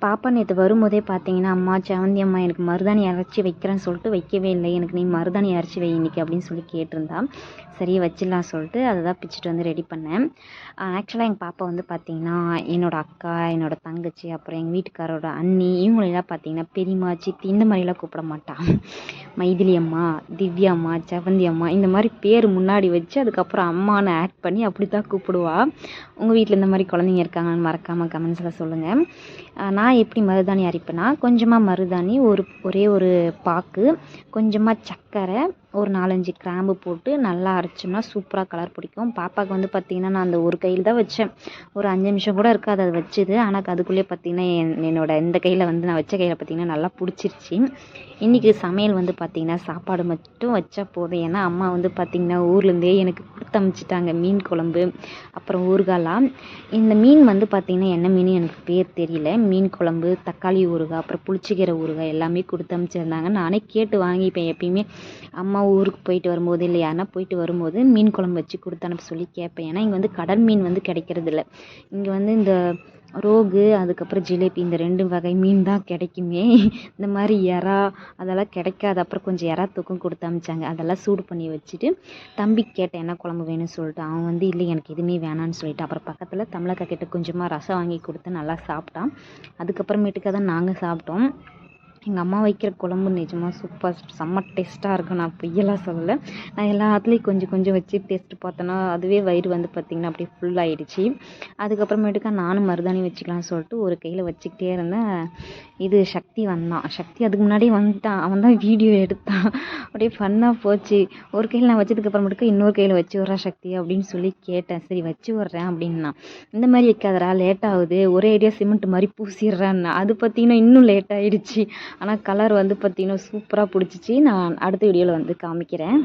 பாப்பா நேற்று வரும்போதே பார்த்தீங்கன்னா, அம்மா செவந்தி அம்மா எனக்கு மருதாணி அரைச்சி வைக்கிறேன்னு சொல்லிட்டு வைக்கவே இல்லை. எனக்கு நீ மருதாணி அரைச்சி வை இன்னைக்கு அப்படின்னு சொல்லி கேட்டிருந்தா. சரி வச்சிடலாம் சொல்லிட்டு அதை தான் பிச்சுட்டு வந்து ரெடி பண்ணேன். ஆக்சுவலாக எங்கள் பாப்பா வந்து பார்த்தீங்கன்னா, என்னோடய அக்கா, என்னோடய தங்கச்சி, அப்புறம் எங்கள் வீட்டுக்காரோட அண்ணி இவங்களெல்லாம் பார்த்தீங்கன்னா பெரியம்மா, சித்தி இந்த மாதிரிலாம் கூப்பிட மாட்டான். மைதிலி அம்மா, திவ்யா அம்மா, செவந்தி அம்மா இந்த மாதிரி பேர் முன்னாடி வச்சு அதுக்கப்புறம் அம்மான்னு ஆட் பண்ணி அப்படி தான் கூப்பிடுவா. உங்கள் வீட்டில் இந்த மாதிரி குழந்தைங்க இருக்காங்கன்னு மறக்காமல் கமெண்ட்ஸில் சொல்லுங்கள். நான் எப்படி மருதாணி அரைப்பேன்னா, கொஞ்சமாக மருதாணி, ஒரே ஒரு பாக்கு, கொஞ்சமாக சர்க்கரை, ஒரு 4-5 கிராம்பு போட்டு நல்லா அரைச்சோம்னா சூப்பராக கலர் பிடிக்கும். பாப்பாவுக்கு வந்து பார்த்திங்கன்னா நான் அந்த ஒரு கையில் தான் வச்சேன். ஒரு 5 நிமிஷம் கூட இருக்காது அது வச்சுது. ஆனால் அதுக்குள்ளேயே பார்த்திங்கன்னா என்னோட இந்த கையில் வந்து நான் வச்ச கையில் பார்த்திங்கன்னா நல்லா பிடிச்சிருச்சு. இன்றைக்கி சமையல் வந்து பார்த்திங்கன்னா சாப்பாடு மட்டும் வச்சா போதும். ஏன்னா அம்மா வந்து பார்த்திங்கன்னா ஊர்லேருந்தே எனக்கு கொடுத்து அனுப்பிச்சிட்டாங்க மீன் குழம்பு, அப்புறம் ஊறுகாலாம். இந்த மீன் வந்து பார்த்திங்கன்னா என்ன மீன் எனக்கு பேர் தெரியல. மீன் குழம்பு, தக்காளி ஊறுகாய், அப்புறம் புளிச்சக்கீரை ஊறுகாய் எல்லாமே கொடுத்து அனுப்பிச்சிருந்தாங்க. நானே கேட்டு வாங்கிப்பேன் எப்பயுமே. அம்மா ஊருக்கு போயிட்டு வரும்போது இல்லை யாருன்னா போயிட்டு வரும்போது மீன் குழம்பு வச்சு கொடுத்து அனுப்ப சொல்லி கேட்பேன். ஏன்னா இங்கே வந்து கடல் மீன் வந்து கிடைக்கிறதில்ல. இங்கே வந்து இந்த ரோகு, அதுக்கப்புறம் ஜிலேபி இந்த 2 வகை மீன் தான் கிடைக்குமே. இந்த மாதிரி எறா அதெல்லாம் கிடைக்காது. அப்புறம் கொஞ்சம் எறா தூக்கம் கொடுத்து அனுப்பிச்சாங்க. அதெல்லாம் சூடு பண்ணி வச்சுட்டு தம்பிக்கு கேட்டேன் என்ன குழம்பு வேணும்னு சொல்லிட்டு. அவன் வந்து இல்லை எனக்கு எதுவுமே வேணான்னு சொல்லிட்டு. அப்புறம் பக்கத்தில் தமிழக்கா கிட்ட கொஞ்சமாக ரசம் வாங்கி கொடுத்து நல்லா சாப்பிட்டான். அதுக்கப்புறமேட்டுக்காக தான் நாங்கள் சாப்பிட்டோம். எங்கள் அம்மா வைக்கிற குழம்பு நிஜமாக சூப்பர் செம்ம டேஸ்ட்டாக இருக்கும். நான் பொய்யெல்லாம் சொல்லலை. நான் எல்லாத்துலேயும் கொஞ்சம் கொஞ்சம் வச்சு டேஸ்ட்டு பார்த்தேன்னா அதுவே வயிறு வந்து பார்த்திங்கன்னா அப்படியே ஃபுல்லாகிடுச்சு. அதுக்கப்புறமேட்டுக்கா நானும் மருதாணி வச்சுக்கலாம்னு சொல்லிட்டு ஒரு கையில் வச்சுக்கிட்டே இருந்தேன். இது சக்தி வந்தான். சக்தி அதுக்கு முன்னாடியே வந்துட்டான். அவன் தான் வீடியோ எடுத்தான். அப்படியே ஃபன்னாக போச்சு. ஒரு கையில் நான் வச்சதுக்கப்புறமேட்டுக்கா இன்னொரு கையில் வச்சு விட்றா சக்தி அப்படின்னு சொல்லி கேட்டேன். சரி வச்சு விட்றேன் அப்படின்னா. இந்த மாதிரி வைக்காதடா லேட் ஆகுது, ஒரே ஐடியா சிமெண்ட் மாதிரி பூசிடுறான்னா. அது பார்த்திங்கன்னா இன்னும் லேட் ஆகிடுச்சு. ஆனால் கலர் வந்து பார்த்திங்கன்னா சூப்பராக பிடிச்சிச்சு. நான் அடுத்த வீடியோவில் வந்து காமிக்கிறேன்.